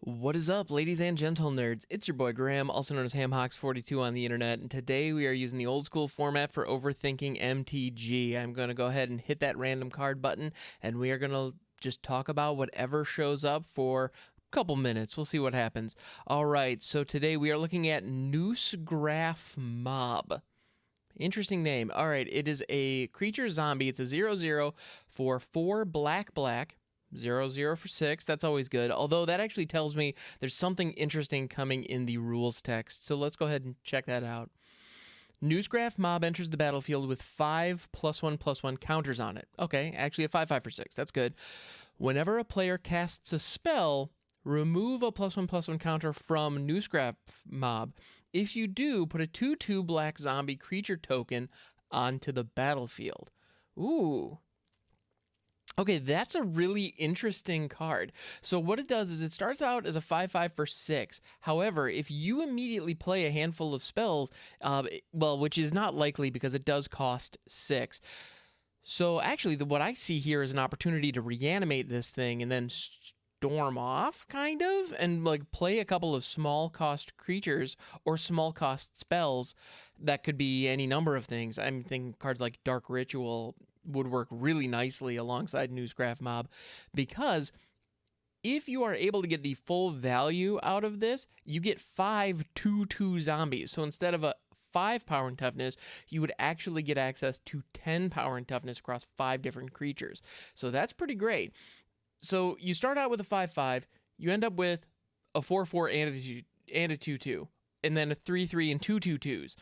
What is up, ladies and gentle nerds? It's your boy Graham, also known as HamHawks42 on the internet, and today we are using the old school format for Overthinking MTG. I'm going to go ahead and hit that random card button, and we are going to just talk about whatever shows up for a couple minutes. We'll see what happens. All right, so today we are looking at Noosegraf Mob. Interesting name. All right, it is a creature zombie. It's a 0/0 for 4 black. 0/0 for 6. That's always good. Although that actually tells me there's something interesting coming in the rules text. So let's go ahead and check that out. Noosegraf Mob enters the battlefield with 5+1/+1 counters on it. Okay, actually a 5/5 for 6. That's good. Whenever a player casts a spell, remove a +1/+1 counter from Noosegraf Mob. If you do, put a 2/2 black zombie creature token onto the battlefield. Ooh. Okay, that's a really interesting card. So what it does is it starts out as a 5/5 for 6. However, if you immediately play a handful of spells, which is not likely because it does cost 6. So actually, what I see here is an opportunity to reanimate this thing and then storm off, kind of, and like play a couple of small cost creatures or small cost spells. That could be any number of things. I'm thinking cards like Dark Ritual would work really nicely alongside Noosegraf Mob, because if you are able to get the full value out of this, you get 5 2/2 zombies. So instead of a 5 power and toughness, you would actually get access to 10 power and toughness across 5 different creatures. So that's pretty great. So you start out with a 5/5, you end up with a 4/4 and a 2/2, and then a 3/3 and 2 2/2s.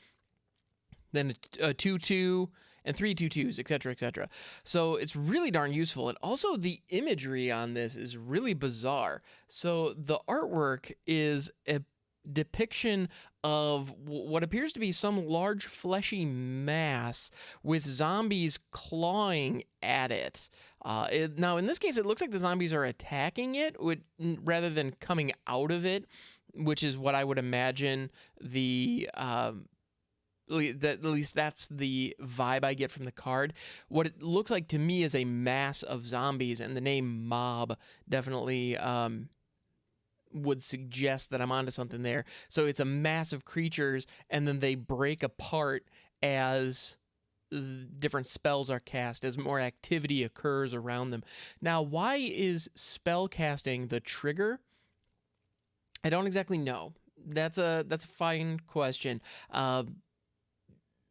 Then a 2/2 and 3 2/2s, etc., etc. So it's really darn useful. And also the imagery on this is really bizarre. So the artwork is a depiction of what appears to be some large fleshy mass with zombies clawing at it. Now, in this case, it looks like the zombies are attacking it rather than coming out of it, which is what I would imagine at least that's the vibe I get from the card. What it looks like to me is a mass of zombies, and the name Mob definitely would suggest that I'm onto something there. So it's a mass of creatures, and then they break apart as different spells are cast, as more activity occurs around them. Now, why is spell casting the trigger? I don't exactly know. That's a fine question.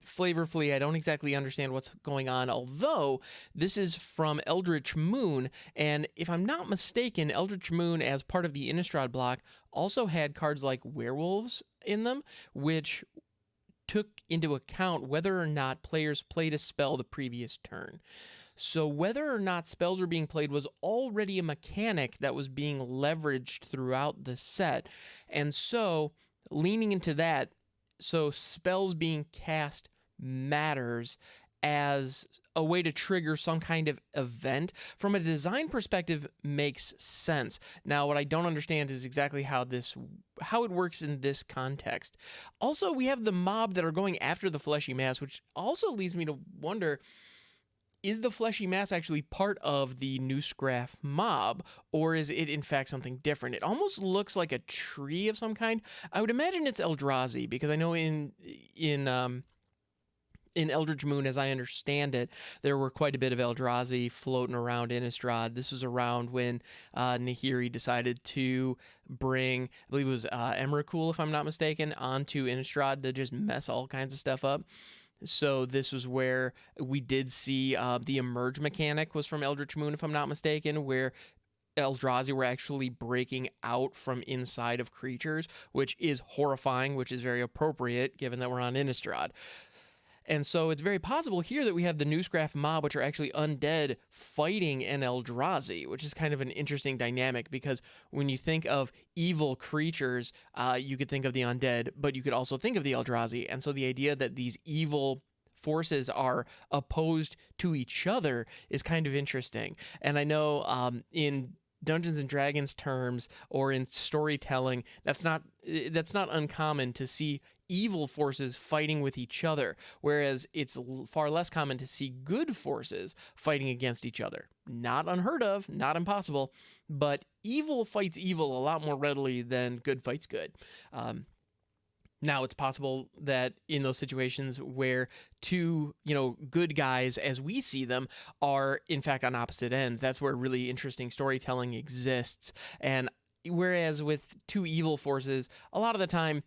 Flavorfully, I don't exactly understand what's going on, although this is from Eldritch Moon, and if I'm not mistaken, Eldritch Moon, as part of the Innistrad block, also had cards like Werewolves in them, which took into account whether or not players played a spell the previous turn. So whether or not spells were being played was already a mechanic that was being leveraged throughout the set, and so leaning into that, so spells being cast matters as a way to trigger some kind of event from a design perspective makes sense. Now, what I don't understand is exactly how it works in this context. Also, we have the mob that are going after the fleshy mass, which also leads me to wonder, is the fleshy mass actually part of the Noosegraf Mob, or is it in fact something different? It almost looks like a tree of some kind. I would imagine it's Eldrazi, because I know in Eldritch Moon, as I understand it, there were quite a bit of Eldrazi floating around Innistrad. This was around when Nahiri decided to bring, I believe it was Emrakul, if I'm not mistaken, onto Innistrad to just mess all kinds of stuff up. So this was where we did see the emerge mechanic was from Eldritch Moon, if I'm not mistaken, where Eldrazi were actually breaking out from inside of creatures, which is horrifying, which is very appropriate given that we're on Innistrad. And so it's very possible here that we have the Noosegraf Mob, which are actually undead, fighting an Eldrazi, which is kind of an interesting dynamic, because when you think of evil creatures, you could think of the undead, but you could also think of the Eldrazi. And so the idea that these evil forces are opposed to each other is kind of interesting. And I know in Dungeons and Dragons terms, or in storytelling, that's not uncommon to see evil forces fighting with each other, whereas it's far less common to see good forces fighting against each other. Not unheard of, not impossible, but evil fights evil a lot more readily than good fights good. Now, it's possible that in those situations where two, good guys as we see them are in fact on opposite ends, that's where really interesting storytelling exists. And whereas with two evil forces, a lot of the time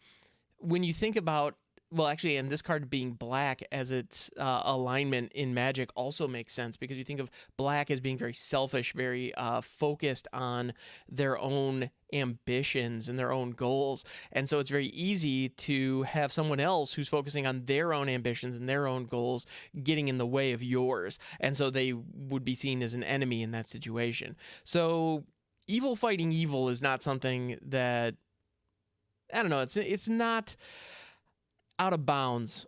when you think about, well, actually, and this card being black as its alignment in Magic also makes sense, because you think of black as being very selfish, very focused on their own ambitions and their own goals. And so it's very easy to have someone else who's focusing on their own ambitions and their own goals getting in the way of yours. And so they would be seen as an enemy in that situation. So evil fighting evil is not something that, I don't know, it's not out of bounds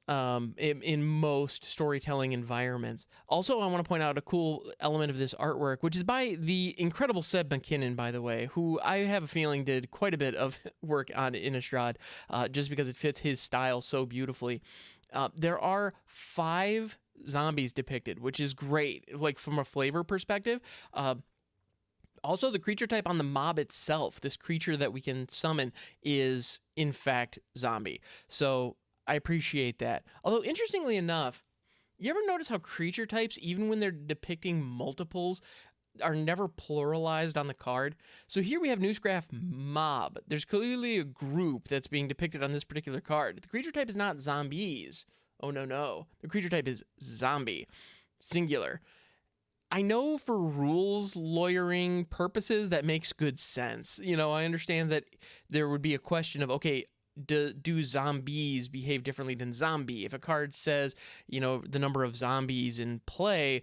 in most storytelling environments. Also, I want to point out a cool element of this artwork, which is by the incredible Seb McKinnon, by the way, who I have a feeling did quite a bit of work on Innistrad, just because it fits his style so beautifully. There are 5 zombies depicted, which is great, like from a flavor perspective. Also, the creature type on the mob itself, this creature that we can summon, is in fact zombie. So I appreciate that. Although, interestingly enough, you ever notice how creature types, even when they're depicting multiples, are never pluralized on the card? So here we have Noosegraf Mob. There's clearly a group that's being depicted on this particular card. The creature type is not zombies. Oh, no. The creature type is zombie. Singular. I know for rules lawyering purposes that makes good sense. I understand that there would be a question of, okay, do zombies behave differently than zombie? If a card says, the number of zombies in play,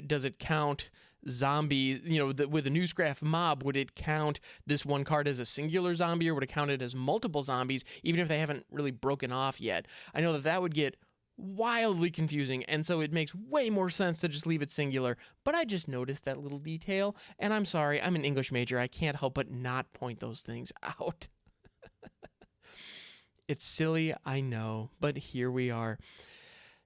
does it count zombie, with a Noosegraf Mob, would it count this one card as a singular zombie, or would it count it as multiple zombies, even if they haven't really broken off yet? I know that would get wildly confusing, and so it makes way more sense to just leave it singular. But I just noticed that little detail, and I'm sorry, I'm an English major. I can't help but not point those things out. It's silly, I know, but here we are.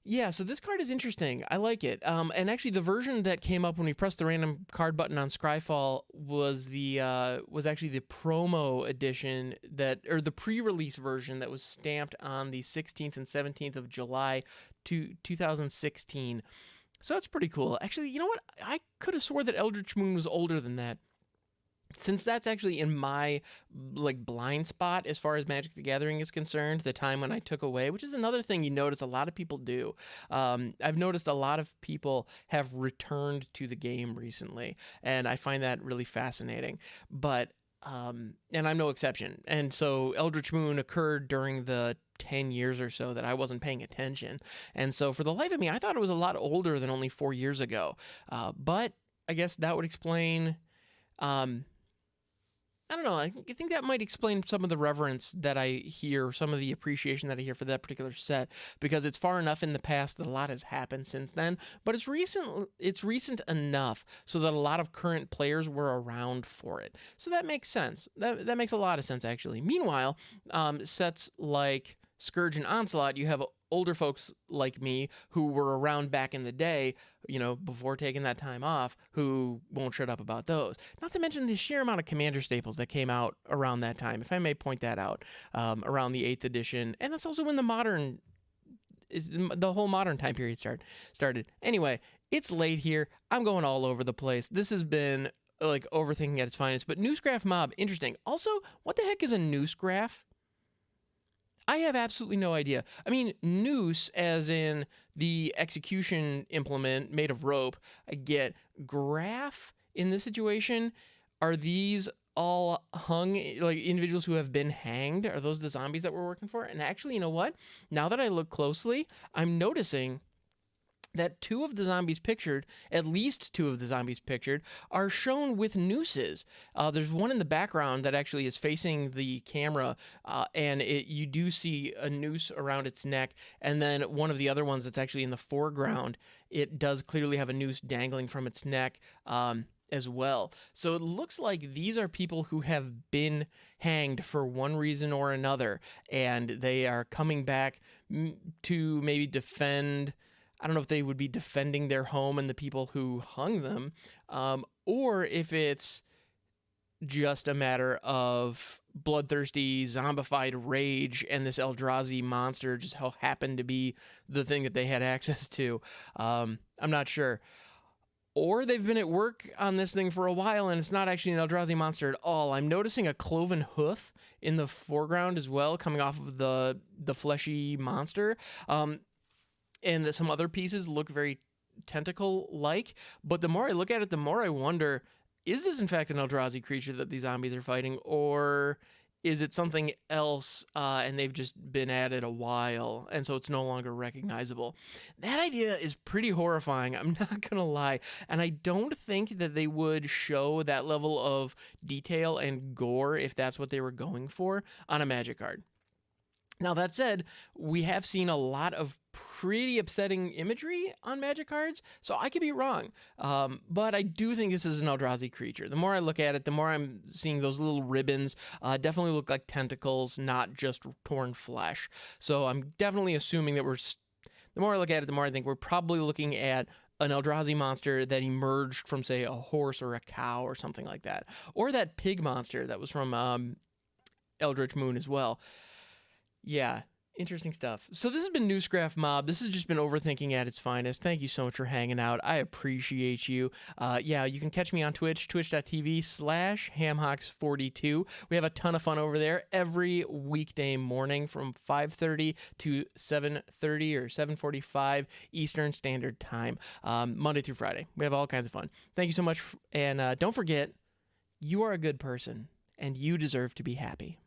Yeah, so this card is interesting. I like it. And actually, the version that came up when we pressed the random card button on Scryfall was actually the promo edition or the pre-release version that was stamped on the 16th and 17th of July 2016. So that's pretty cool. Actually, you know what? I could have swore that Eldritch Moon was older than that, since that's actually in my blind spot as far as Magic the Gathering is concerned, the time when I took away, which is another thing you notice a lot of people do. I've noticed a lot of people have returned to the game recently, and I find that really fascinating. But and I'm no exception. And so Eldritch Moon occurred during the 10 years or so that I wasn't paying attention. And so for the life of me, I thought it was a lot older than only 4 years ago. But I guess that would explain... I don't know. I think that might explain some of the reverence that I hear, some of the appreciation that I hear for that particular set, because it's far enough in the past that a lot has happened since then. But it's recent enough so that a lot of current players were around for it. So that makes sense. That makes a lot of sense, actually. Meanwhile, sets like Scourge and Onslaught, you have older folks like me who were around back in the day, before taking that time off, who won't shut up about those. Not to mention the sheer amount of Commander staples that came out around that time, if I may point that out, around the 8th edition. And that's also when the whole modern time period started. Anyway, it's late here. I'm going all over the place. This has been overthinking at its finest. But Noosegraf Mob, interesting. Also, what the heck is a Noosegraf? I have absolutely no idea. I mean, noose, as in the execution implement made of rope, I get. Graph, in this situation, are these all hung, individuals who have been hanged? Are those the zombies that we're working for? And actually, you know what? Now that I look closely, I'm noticing that at least two of the zombies pictured, are shown with nooses. There's one in the background that actually is facing the camera, and you do see a noose around its neck, and then one of the other ones that's actually in the foreground, it does clearly have a noose dangling from its neck, as well. So it looks like these are people who have been hanged for one reason or another, and they are coming back to maybe defend... I don't know if they would be defending their home and the people who hung them, or if it's just a matter of bloodthirsty, zombified rage, and this Eldrazi monster just happened to be the thing that they had access to. I'm not sure. Or they've been at work on this thing for a while and it's not actually an Eldrazi monster at all. I'm noticing a cloven hoof in the foreground as well, coming off of the fleshy monster. And some other pieces look very tentacle-like. But the more I look at it, the more I wonder, is this in fact an Eldrazi creature that these zombies are fighting? Or is it something else and they've just been at it a while and so it's no longer recognizable? That idea is pretty horrifying, I'm not gonna lie, and I don't think that they would show that level of detail and gore if that's what they were going for on a Magic card. Now, that said, we have seen a lot of pretty upsetting imagery on Magic cards, so I could be wrong. But I do think this is an Eldrazi creature. The more I look at it, the more I'm seeing those little ribbons definitely look like tentacles, not just torn flesh. So I'm definitely assuming that the more I look at it, the more I think we're probably looking at an Eldrazi monster that emerged from, say, a horse or a cow or something like that. Or that pig monster that was from Eldritch Moon as well. Yeah, interesting stuff. So this has been Noosegraf Mob. This has just been Overthinking at its finest. Thank you so much for hanging out. I appreciate you. Yeah, you can catch me on Twitch, twitch.tv/hamhocks42. We have a ton of fun over there every weekday morning from 5:30 to 7:30 or 7:45 Eastern Standard Time, Monday through Friday. We have all kinds of fun. Thank you so much. And don't forget, you are a good person, and you deserve to be happy.